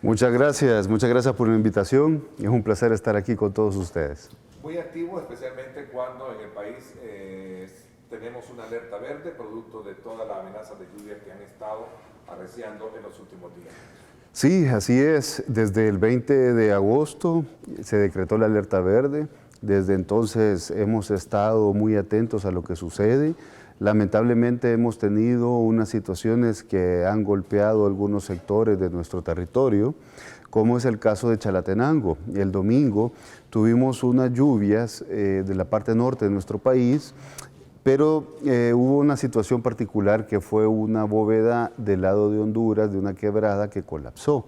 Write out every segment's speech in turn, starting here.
Muchas gracias por la invitación. Es un placer estar aquí con todos ustedes. Muy activo, especialmente cuando en el país tenemos una alerta verde, producto de todas las amenazas de lluvia que han estado arreciando en los últimos días. Sí, así es. Desde el 20 de agosto se decretó la alerta verde. Desde entonces hemos estado muy atentos a lo que sucede. Lamentablemente hemos tenido unas situaciones que han golpeado algunos sectores de nuestro territorio, como es el caso de Chalatenango. El domingo tuvimos unas lluvias de la parte norte de nuestro país, pero hubo una situación particular que fue una bóveda del lado de Honduras, de una quebrada que colapsó.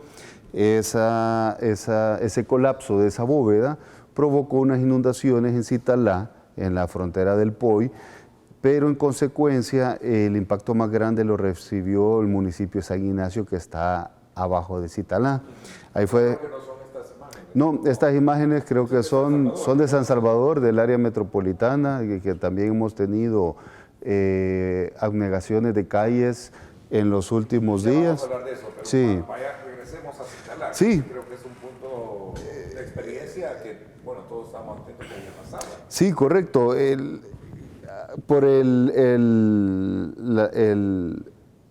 Ese colapso de esa bóveda provocó unas inundaciones en Citalá, en la frontera del Poy, pero en consecuencia el impacto más grande lo recibió el municipio de San Ignacio, que está abajo de Citalá. Ahí fue... ¿Qué no son estas imágenes? No, estas imágenes creo que son de San Salvador, del área metropolitana, que también hemos tenido abnegaciones de calles en los últimos días. Vamos a hablar de eso, pero sí. Regresemos a Citalá. Sí. Creo que es un punto de experiencia que, bueno, todos estamos atentos a lo que pasaba. Sí, correcto. Por el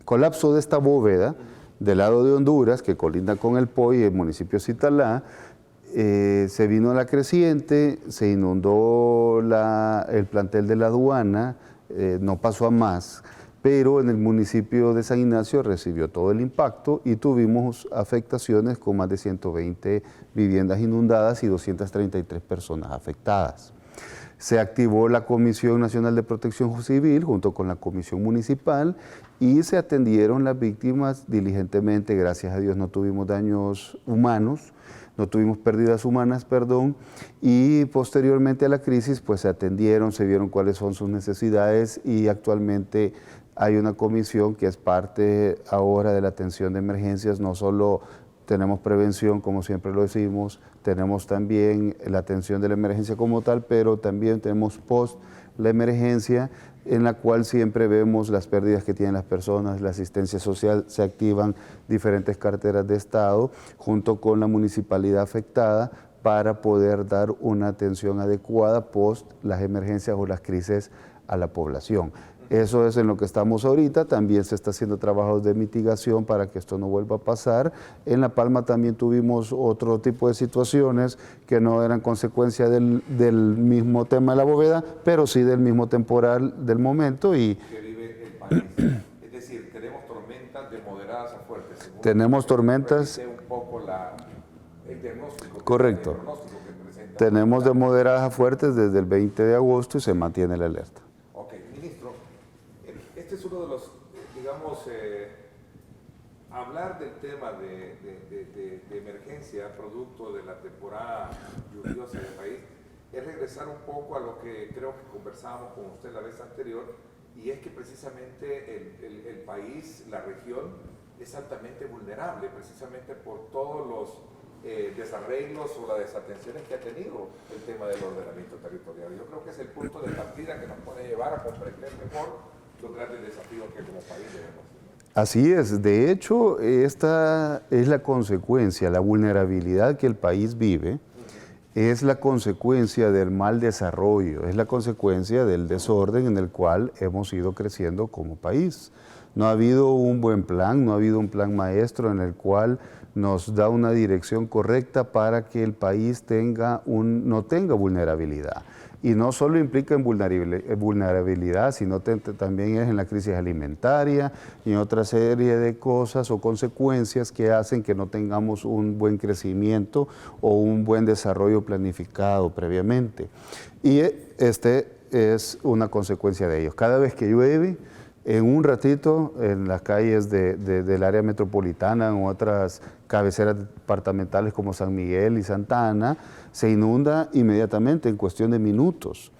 colapso de esta bóveda del lado de Honduras, que colinda con el Poy, el municipio de Citalá, se vino la creciente, se inundó el plantel de la aduana, no pasó a más, pero en el municipio de San Ignacio recibió todo el impacto y tuvimos afectaciones con más de 120 viviendas inundadas y 233 personas afectadas. Se activó la Comisión Nacional de Protección Civil junto con la Comisión Municipal y se atendieron las víctimas diligentemente. Gracias a Dios no tuvimos daños humanos, no tuvimos pérdidas humanas, y posteriormente a la crisis pues se atendieron, se vieron cuáles son sus necesidades y actualmente hay una comisión que es parte ahora de la atención de emergencias. No solo tenemos prevención, como siempre lo decimos, tenemos también la atención de la emergencia como tal, pero también tenemos post la emergencia, en la cual siempre vemos las pérdidas que tienen las personas, la asistencia social, se activan diferentes carteras de Estado junto con la municipalidad afectada para poder dar una atención adecuada post las emergencias o las crisis a la población. Eso es en lo que estamos ahorita. También se está haciendo trabajos de mitigación para que esto no vuelva a pasar. En La Palma también tuvimos otro tipo de situaciones que no eran consecuencia del mismo tema de la bóveda, pero sí del mismo temporal del momento. Que vive el país. Es decir, tenemos tormentas de moderadas a fuertes. Tenemos tormentas. Un poco el diagnóstico. Correcto. El pronóstico que presenta. Tenemos de moderadas a fuertes desde el 20 de agosto y se mantiene la alerta. Este es uno de los, digamos, hablar del tema de emergencia producto de la temporada lluviosa del país es regresar un poco a lo que creo que conversábamos con usted la vez anterior, y es que precisamente el país, la región, es altamente vulnerable precisamente por todos los desarreglos o las desatenciones que ha tenido el tema del ordenamiento territorial. Yo creo que es el punto de partida que nos puede llevar a comprender mejor los grandes desafíos que como país debemos tener. Así es. De hecho, esta es la consecuencia, la vulnerabilidad que el país vive, es la consecuencia del mal desarrollo, es la consecuencia del desorden en el cual hemos ido creciendo como país. No ha habido un buen plan, no ha habido un plan maestro en el cual nos da una dirección correcta para que el país no tenga vulnerabilidad. Y no solo implica en vulnerabilidad, sino también es en la crisis alimentaria y en otra serie de cosas o consecuencias que hacen que no tengamos un buen crecimiento o un buen desarrollo planificado previamente. Y este es una consecuencia de ello. Cada vez que llueve, en un ratito, en las calles del área metropolitana, en otras cabeceras departamentales como San Miguel y Santa Ana, se inunda inmediatamente en cuestión de minutos.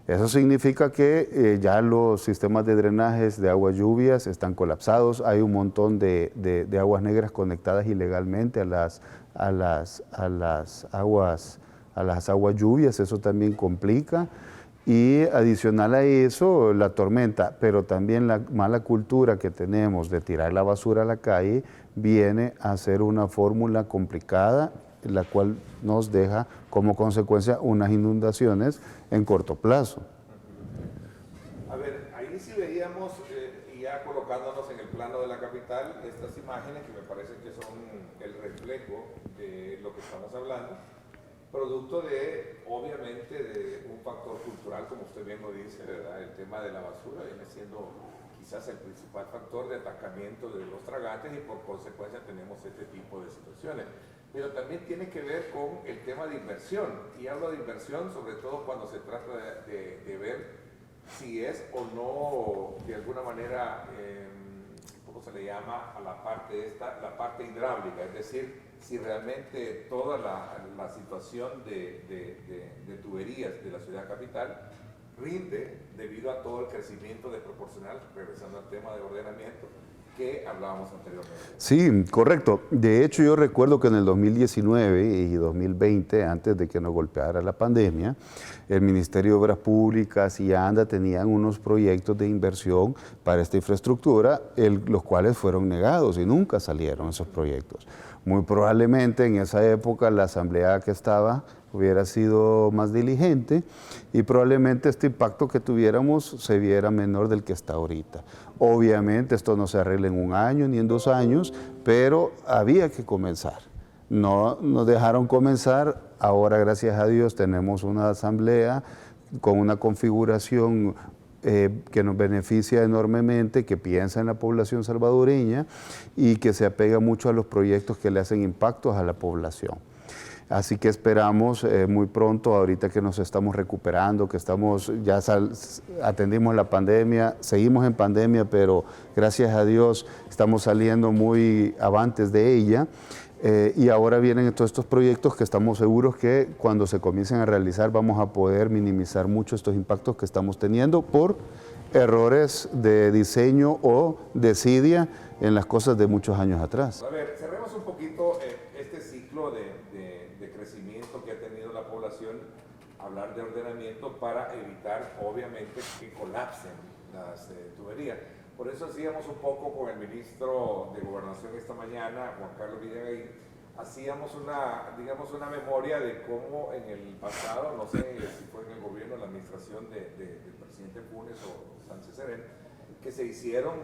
Eso significa que ya los sistemas de drenajes de aguas lluvias están colapsados, hay un montón de aguas negras conectadas ilegalmente a las aguas lluvias, eso también complica. Y adicional a eso, la tormenta, pero también la mala cultura que tenemos de tirar la basura a la calle, viene a ser una fórmula complicada, la cual nos deja como consecuencia unas inundaciones en corto plazo. A ver, ahí sí veíamos, y ya colocándonos en el plano de la capital, estas imágenes que me parece que son el reflejo de lo que estamos hablando, producto de, obviamente, de un factor cultural, como usted bien lo dice, ¿verdad? El tema de la basura viene siendo quizás el principal factor de atacamiento de los tragantes y por consecuencia tenemos este tipo de situaciones. Pero también tiene que ver con el tema de inversión, y hablo de inversión sobre todo cuando se trata de ver si es o no, de alguna manera, ¿cómo se le llama a la parte esta? La parte hidráulica, es decir, si realmente toda la situación de tuberías de la ciudad capital rinde debido a todo el crecimiento desproporcional, regresando al tema de ordenamiento, que hablábamos anteriormente. Sí, correcto. De hecho, yo recuerdo que en el 2019 y 2020, antes de que nos golpeara la pandemia, el Ministerio de Obras Públicas y ANDA tenían unos proyectos de inversión para esta infraestructura, los cuales fueron negados y nunca salieron esos proyectos. Muy probablemente en esa época la asamblea que estaba hubiera sido más diligente y probablemente este impacto que tuviéramos se viera menor del que está ahorita. Obviamente esto no se arregla en un año ni en 2 años, pero había que comenzar. No nos dejaron comenzar, ahora gracias a Dios tenemos una asamblea con una configuración que nos beneficia enormemente, que piensa en la población salvadoreña y que se apega mucho a los proyectos que le hacen impactos a la población. Así que esperamos muy pronto, ahorita que nos estamos recuperando, que atendimos la pandemia, seguimos en pandemia, pero gracias a Dios estamos saliendo muy avantes de ella. Y ahora vienen todos estos proyectos que estamos seguros que cuando se comiencen a realizar vamos a poder minimizar mucho estos impactos que estamos teniendo por errores de diseño o desidia en las cosas de muchos años atrás. A ver, cerremos un poquito este ciclo de crecimiento que ha tenido la población, hablar de ordenamiento para evitar, obviamente, que colapsen las tuberías. Por eso hacíamos un poco con el ministro de Gobernación esta mañana, Juan Carlos Villagain, hacíamos una memoria de cómo en el pasado, no sé si fue en el gobierno, la administración del presidente Funes o Sánchez Serén, que se hicieron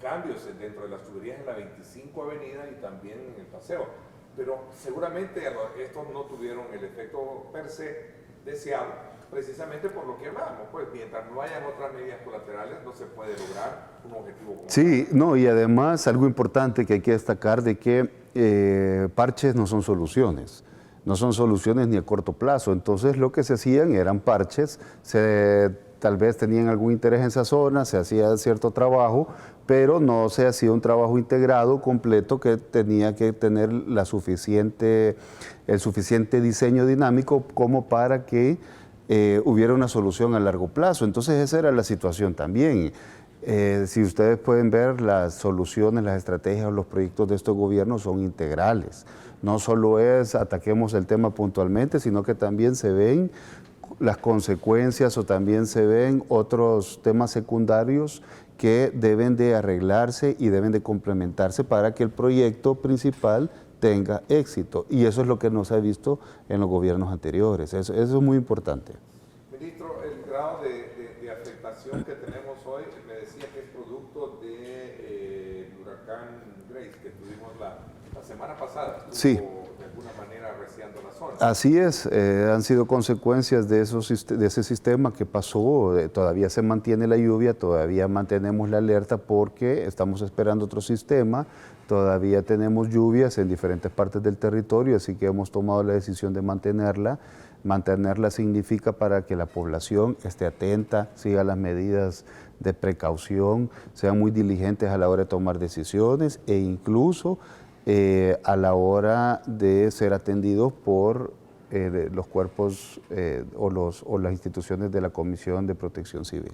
cambios dentro de las tuberías en la 25 Avenida y también en el Paseo. Pero seguramente estos no tuvieron el efecto per se deseado, precisamente por lo que hablábamos, pues mientras no hayan otras medidas colaterales no se puede lograr un objetivo como Sí, no, y además algo importante que hay que destacar de que parches no son soluciones ni a corto plazo, entonces lo que se hacían eran parches, tal vez tenían algún interés en esa zona, se hacía cierto trabajo, pero no se hacía un trabajo integrado, completo, que tenía que tener el suficiente diseño dinámico como para que hubiera una solución a largo plazo. Entonces esa era la situación también. Si ustedes pueden ver, las soluciones, las estrategias o los proyectos de estos gobiernos son integrales. No solo es ataquemos el tema puntualmente, sino que también se ven las consecuencias o también se ven otros temas secundarios que deben de arreglarse y deben de complementarse para que el proyecto principal tenga éxito. Y eso es lo que no se ha visto en los gobiernos anteriores. Eso es muy importante. Ministro, el grado de afectación que tenemos hoy, me decía que es producto del huracán Grace que tuvimos la semana pasada. Sí. De alguna manera arreciando la zona. Así es, han sido consecuencias de ese sistema que pasó, todavía se mantiene la lluvia, todavía mantenemos la alerta porque estamos esperando otro sistema, todavía tenemos lluvias en diferentes partes del territorio, así que hemos tomado la decisión de mantenerla. Mantenerla significa para que la población esté atenta, siga las medidas de precaución, sean muy diligentes a la hora de tomar decisiones e incluso a la hora de ser atendidos por los cuerpos o las instituciones de la Comisión de Protección Civil.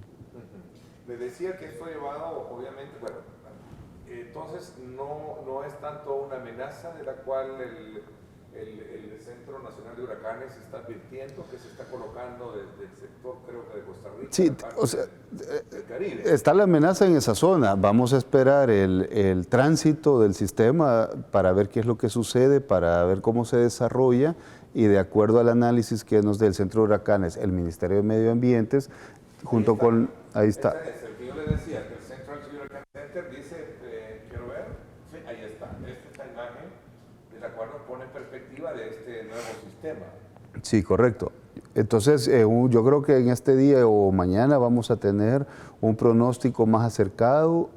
Me decía que esto ha llevado, obviamente, bueno, entonces no es tanto una amenaza de la cual el Centro Nacional de Huracanes está advirtiendo que se está colocando desde el sector, creo que de Costa Rica, Sí, o sea, del Caribe. está la amenaza en esa zona. Vamos a esperar el tránsito del sistema para ver qué es lo que sucede, para ver cómo se desarrolla y de acuerdo al análisis que nos dé el Centro de Huracanes, el Ministerio de Medio Ambiente, junto con... Ahí está. Ese es el que yo le decía, que el Central Hurricane Center dice, quiero ver, sí, ahí está. Esta imagen, de acuerdo, pone en perspectiva de este nuevo sistema. Sí, correcto. Entonces, yo creo que en este día o mañana vamos a tener un pronóstico más acercado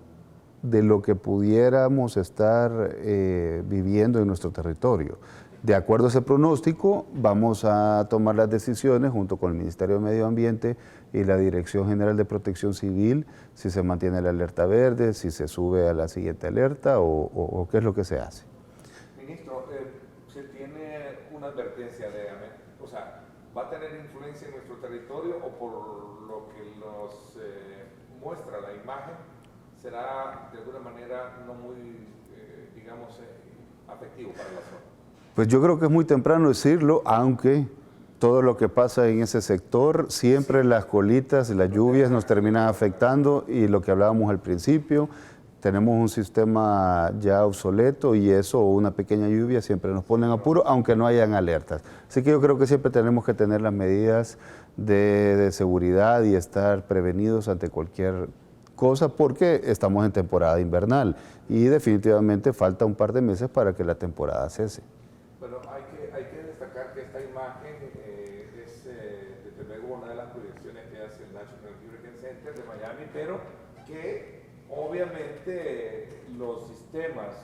de lo que pudiéramos estar viviendo en nuestro territorio. De acuerdo a ese pronóstico, vamos a tomar las decisiones junto con el Ministerio de Medio Ambiente y la Dirección General de Protección Civil, si se mantiene la alerta verde, si se sube a la siguiente alerta o qué es lo que se hace. Ministro, se tiene una advertencia de, o sea, ¿va a tener influencia en nuestro territorio o por lo que nos muestra la imagen, será de alguna manera no muy, digamos, afectivo para la zona? Pues yo creo que es muy temprano decirlo, aunque todo lo que pasa en ese sector, siempre las colitas y las lluvias nos terminan afectando y lo que hablábamos al principio, tenemos un sistema ya obsoleto y eso o una pequeña lluvia siempre nos pone en apuro, aunque no hayan alertas. Así que yo creo que siempre tenemos que tener las medidas de seguridad y estar prevenidos ante cualquier cosa porque estamos en temporada invernal y definitivamente falta un par de meses para que la temporada cese. Bueno, hay que destacar que esta imagen es desde luego una de las proyecciones que hace el National Hurricane Center de Miami, pero que obviamente los sistemas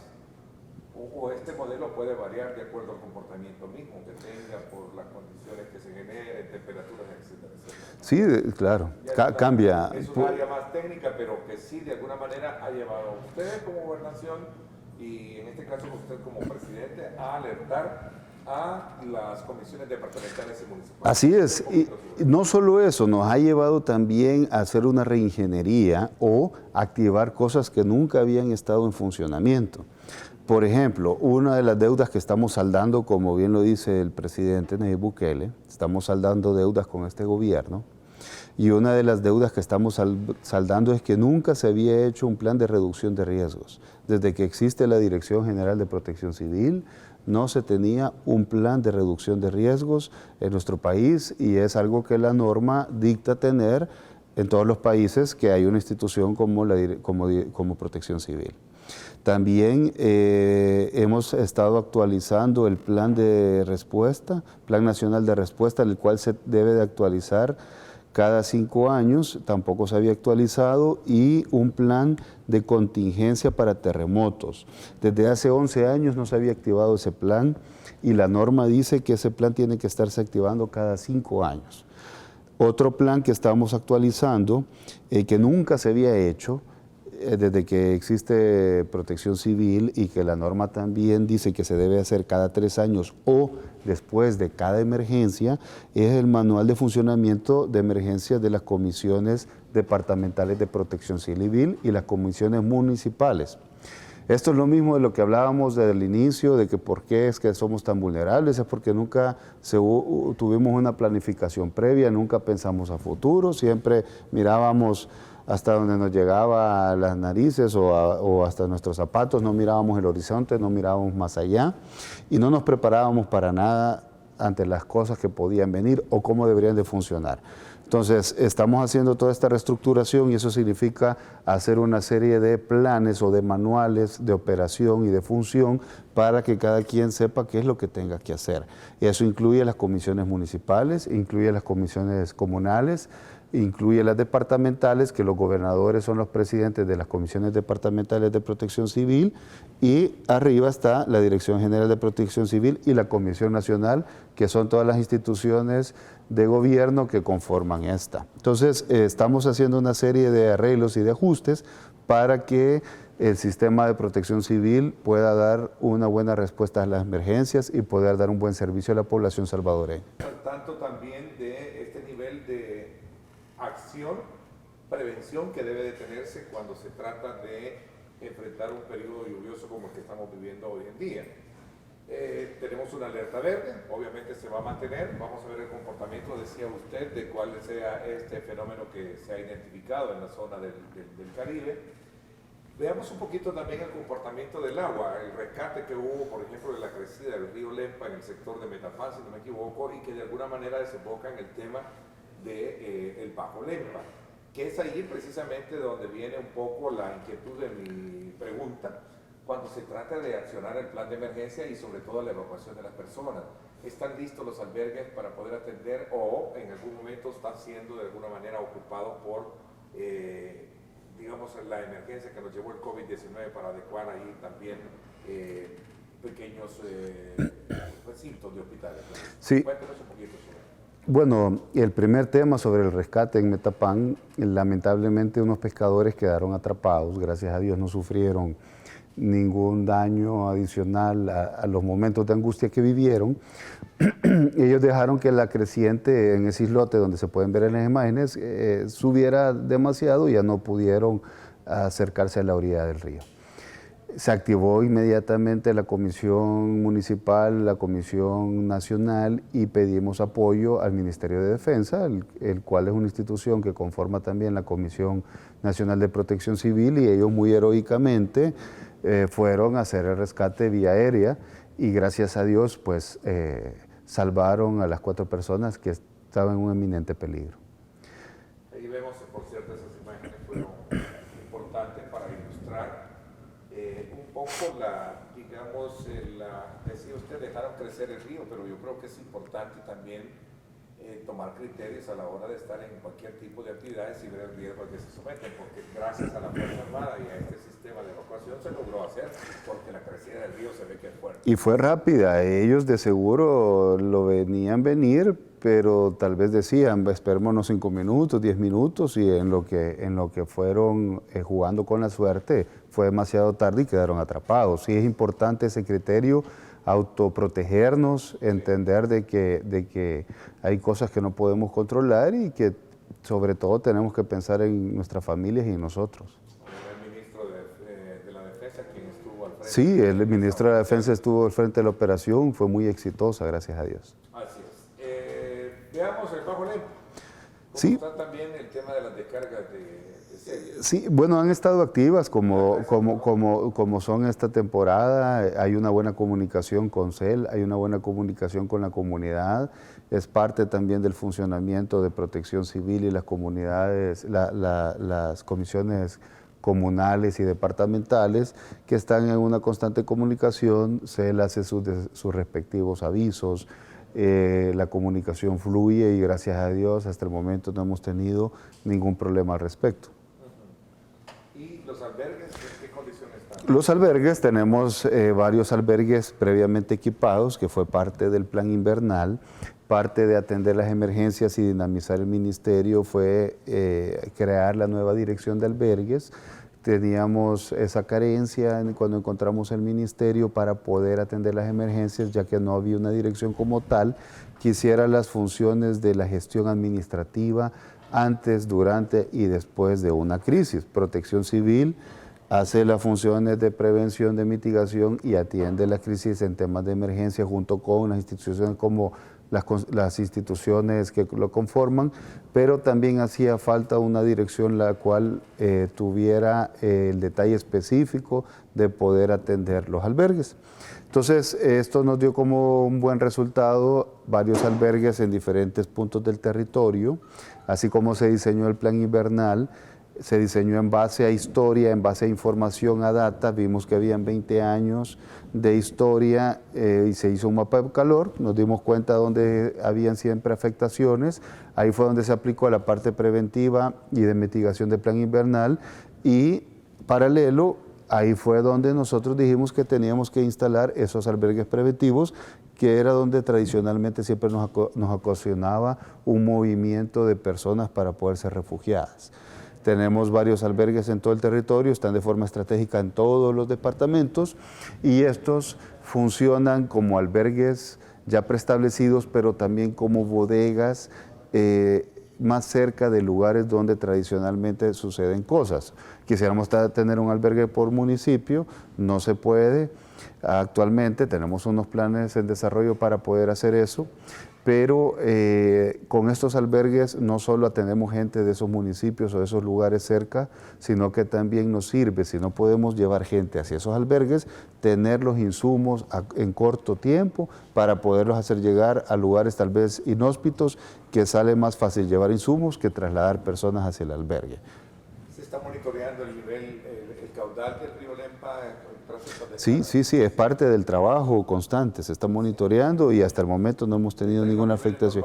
o este modelo puede variar de acuerdo al comportamiento mismo que tenga por las condiciones que se generen, temperaturas, etcétera, etcétera. Sí, claro, cambia. Es un área más técnica, pero que sí de alguna manera ha llevado a ustedes como gobernación y en este caso usted como presidente a alertar a las comisiones departamentales y municipales. Así es, y no solo eso, nos ha llevado también a hacer una reingeniería o activar cosas que nunca habían estado en funcionamiento. Por ejemplo, una de las deudas que estamos saldando, como bien lo dice el presidente Nayib Bukele, estamos saldando deudas con este gobierno, y una de las deudas que estamos saldando es que nunca se había hecho un plan de reducción de riesgos. Desde que existe la Dirección General de Protección Civil, no se tenía un plan de reducción de riesgos en nuestro país y es algo que la norma dicta tener en todos los países que hay una institución como Protección Civil. También hemos estado actualizando el plan de respuesta, Plan Nacional de Respuesta, el cual se debe de actualizar cada 5 años, tampoco se había actualizado, y un plan de contingencia para terremotos. Desde hace 11 años no se había activado ese plan y la norma dice que ese plan tiene que estarse activando cada 5 años. Otro plan que estamos actualizando, que nunca se había hecho, desde que existe Protección Civil y que la norma también dice que se debe hacer cada 3 años o después de cada emergencia, es el manual de funcionamiento de emergencias de las comisiones departamentales de Protección Civil y las comisiones municipales. Esto es lo mismo de lo que hablábamos desde el inicio, de que por qué es que somos tan vulnerables, es porque nunca tuvimos una planificación previa, nunca pensamos a futuro, siempre mirábamos hasta donde nos llegaba a las narices o hasta nuestros zapatos, no mirábamos el horizonte, no mirábamos más allá y no nos preparábamos para nada ante las cosas que podían venir o cómo deberían de funcionar. Entonces, estamos haciendo toda esta reestructuración y eso significa hacer una serie de planes o de manuales de operación y de función para que cada quien sepa qué es lo que tenga que hacer. Y eso incluye las comisiones municipales, incluye las comisiones comunales, incluye las departamentales, que los gobernadores son los presidentes de las comisiones departamentales de Protección Civil, y arriba está la Dirección General de Protección Civil y la Comisión Nacional, que son todas las instituciones de gobierno que conforman esta. Entonces, estamos haciendo una serie de arreglos y de ajustes para que el sistema de protección civil pueda dar una buena respuesta a las emergencias y poder dar un buen servicio a la población salvadoreña. Tanto también de este nivel de acción, prevención que debe de tenerse cuando se trata de enfrentar un periodo lluvioso como el que estamos viviendo hoy en día. Tenemos una alerta verde, obviamente se va a mantener, vamos a ver el comportamiento, decía usted, de cuál sea este fenómeno que se ha identificado en la zona del Caribe. Veamos un poquito también el comportamiento del agua, el rescate que hubo, por ejemplo, de la crecida del río Lempa en el sector de Metapán, si no me equivoco, y que de alguna manera desemboca en el tema del Bajo Lempa, que es ahí precisamente donde viene un poco la inquietud de mi pregunta, cuando se trata de accionar el plan de emergencia y sobre todo la evacuación de las personas. ¿Están listos los albergues para poder atender o en algún momento están siendo de alguna manera ocupados por digamos, la emergencia que nos llevó el COVID-19 para adecuar ahí también pequeños recintos de hospitales? Sí. Cuéntanos un poquito sobre eso. Bueno, el primer tema sobre el rescate en Metapán, lamentablemente unos pescadores quedaron atrapados, gracias a Dios no sufrieron ningún daño adicional a los momentos de angustia que vivieron. Ellos dejaron que la creciente en ese islote donde se pueden ver en las imágenes subiera demasiado y ya no pudieron acercarse a la orilla del río. Se activó inmediatamente la Comisión Municipal, la Comisión Nacional y pedimos apoyo al Ministerio de Defensa, el cual es una institución que conforma también la Comisión Nacional de Protección Civil, y ellos muy heroicamente fueron a hacer el rescate vía aérea y gracias a Dios pues salvaron a las 4 personas que estaban en un eminente peligro. Ahí vemos, por cierto, esas imágenes fueron importantes para ilustrar un poco decía usted, dejaron crecer el río, pero yo creo que es importante también tomar criterios a la hora de estar en cualquier tipo de actividades y ver el riesgo al que se someten, porque gracias a la Fuerza Armada y a este sistema de evacuación se logró hacer, porque la crecida del río se ve que es fuerte. Y fue rápida, ellos de seguro lo venían venir, pero tal vez decían, esperémonos 5 minutos, 10 minutos, y en lo que fueron jugando con la suerte, fue demasiado tarde y quedaron atrapados. Sí es importante ese criterio, autoprotegernos, entender de que hay cosas que no podemos controlar y que sobre todo tenemos que pensar en nuestras familias y en nosotros. El ministro de la Defensa, quien estuvo al frente. Sí, el ministro de la Defensa estuvo al frente de la operación, fue muy exitosa, gracias a Dios. Así es. Veamos el Bajo Lempa. ¿Cómo está también el tema de las descargas de CEL? Sí, bueno, han estado activas como son esta temporada. Hay una buena comunicación con CEL, hay una buena comunicación con la comunidad. Es parte también del funcionamiento de Protección Civil y las comunidades, las comisiones comunales y departamentales que están en una constante comunicación. CEL hace sus respectivos avisos. La comunicación fluye y gracias a Dios hasta el momento no hemos tenido ningún problema al respecto. ¿Y los albergues en qué condiciones están? Los albergues, tenemos varios albergues previamente equipados, que fue parte del plan invernal. Parte de atender las emergencias y dinamizar el ministerio fue crear la nueva dirección de albergues. Teníamos esa carencia cuando encontramos el ministerio para poder atender las emergencias, ya que no había una dirección como tal que hiciera las funciones de la gestión administrativa antes, durante y después de una crisis. Protección Civil hace las funciones de prevención, de mitigación y atiende la crisis en temas de emergencia junto con las instituciones como las instituciones que lo conforman, pero también hacía falta una dirección la cual tuviera el detalle específico de poder atender los albergues. Entonces, esto nos dio como un buen resultado varios albergues en diferentes puntos del territorio, así como se diseñó el plan invernal. Se diseñó en base a historia, en base a información, a data. Vimos que habían 20 años de historia y se hizo un mapa de calor. Nos dimos cuenta donde habían siempre afectaciones. Ahí fue donde se aplicó la parte preventiva y de mitigación del plan invernal. Y paralelo, ahí fue donde nosotros dijimos que teníamos que instalar esos albergues preventivos, que era donde tradicionalmente siempre nos ocasionaba un movimiento de personas para poder ser refugiadas. Tenemos varios albergues en todo el territorio, están de forma estratégica en todos los departamentos y estos funcionan como albergues ya preestablecidos, pero también como bodegas más cerca de lugares donde tradicionalmente suceden cosas. Quisiéramos tener un albergue por municipio, no se puede. Actualmente tenemos unos planes en desarrollo para poder hacer eso, pero con estos albergues no solo atendemos gente de esos municipios o de esos lugares cerca, sino que también nos sirve, si no podemos llevar gente hacia esos albergues, tener los insumos en corto tiempo para poderlos hacer llegar a lugares tal vez inhóspitos, que sale más fácil llevar insumos que trasladar personas hacia el albergue. ¿Se está monitoreando el nivel, el caudal del río Lempa? Sí, es parte del trabajo constante, se está monitoreando y hasta el momento no hemos tenido ninguna afectación.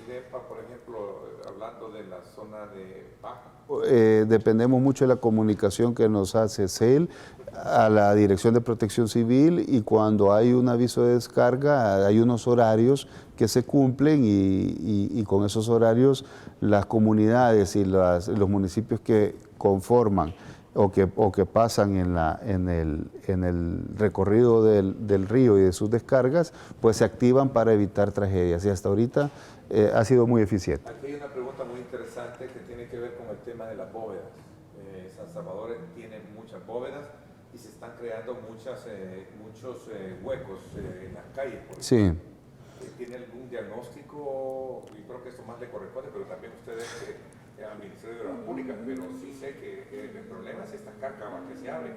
Lempa, por ejemplo, hablando de la zona de Baja? Dependemos mucho de la comunicación que nos hace CEL a la Dirección de Protección Civil, y cuando hay un aviso de descarga hay unos horarios que se cumplen y con esos horarios las comunidades y los municipios que conforman o que pasan en el recorrido del río y de sus descargas, pues se activan para evitar tragedias, y hasta ahorita ha sido muy eficiente. Aquí hay una pregunta muy interesante que tiene que ver con el tema de las bóvedas. San Salvador tiene muchas bóvedas y se están creando muchos huecos en las calles. Sí. ¿Tiene algún diagnóstico? Y creo que esto más le corresponde, pero también ustedes al Ministerio de Obras Públicas, pero sí sé que el problema es esta cárcava que se abre.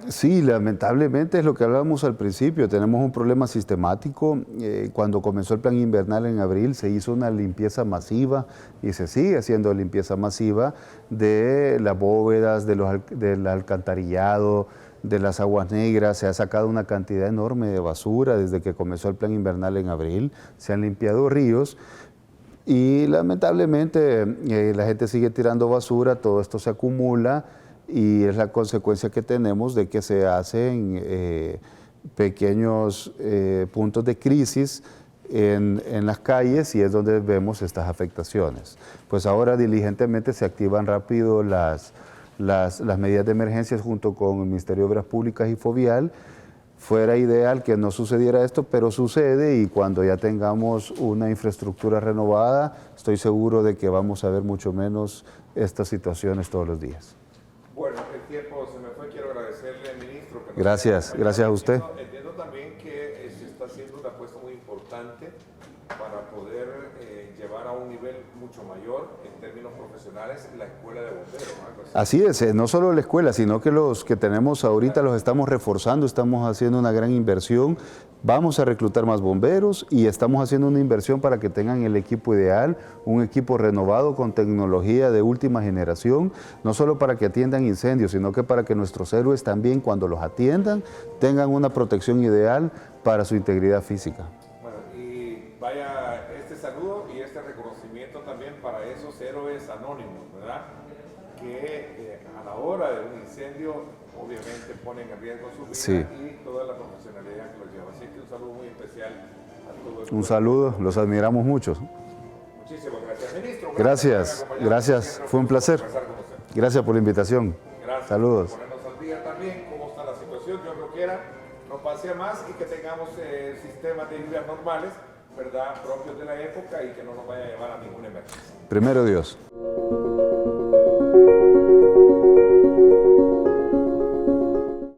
Sí, lamentablemente es lo que hablábamos al principio, tenemos un problema sistemático. Cuando comenzó el plan invernal en abril se hizo una limpieza masiva y se sigue haciendo limpieza masiva de las bóvedas, del alcantarillado, de las aguas negras. Se ha sacado una cantidad enorme de basura desde que comenzó el plan invernal en abril, se han limpiado ríos. Y lamentablemente la gente sigue tirando basura, todo esto se acumula y es la consecuencia que tenemos de que se hacen pequeños puntos de crisis en las calles, y es donde vemos estas afectaciones. Pues ahora diligentemente se activan rápido las medidas de emergencia junto con el Ministerio de Obras Públicas y Fovial. Fuera ideal que no sucediera esto, pero sucede, y cuando ya tengamos una infraestructura renovada, estoy seguro de que vamos a ver mucho menos estas situaciones todos los días. Bueno, el tiempo se me fue. Quiero agradecerle, ministro. Gracias a usted. Entiendo también que se está haciendo una apuesta muy importante para poder llevar a un nivel mucho mayor en términos profesionales la escuela de bomberos, ¿no? Así es, no solo la escuela, sino que los que tenemos ahorita los estamos reforzando, estamos haciendo una gran inversión, vamos a reclutar más bomberos y estamos haciendo una inversión para que tengan el equipo ideal, un equipo renovado con tecnología de última generación, no solo para que atiendan incendios, sino que para que nuestros héroes también, cuando los atiendan, tengan una protección ideal para su integridad física. Bueno, y vaya este saludo y este reconocimiento también para esos héroes anónimos, ¿verdad? Que a la hora de un incendio obviamente ponen en riesgo su vida, sí, y toda la profesionalidad que los lleva. Así que un saludo muy especial a todos. Un saludo, los admiramos mucho. Muchísimas gracias, ministro. Gracias, fue un placer. Gracias por la invitación. Gracias. Saludos. Por ponernos al día también cómo está la situación. Yo creo que no pase a más y que tengamos sistemas de lluvias normales, ¿verdad?, propios de la época, y que no nos vaya a llevar a ninguna emergencia. Primero Dios.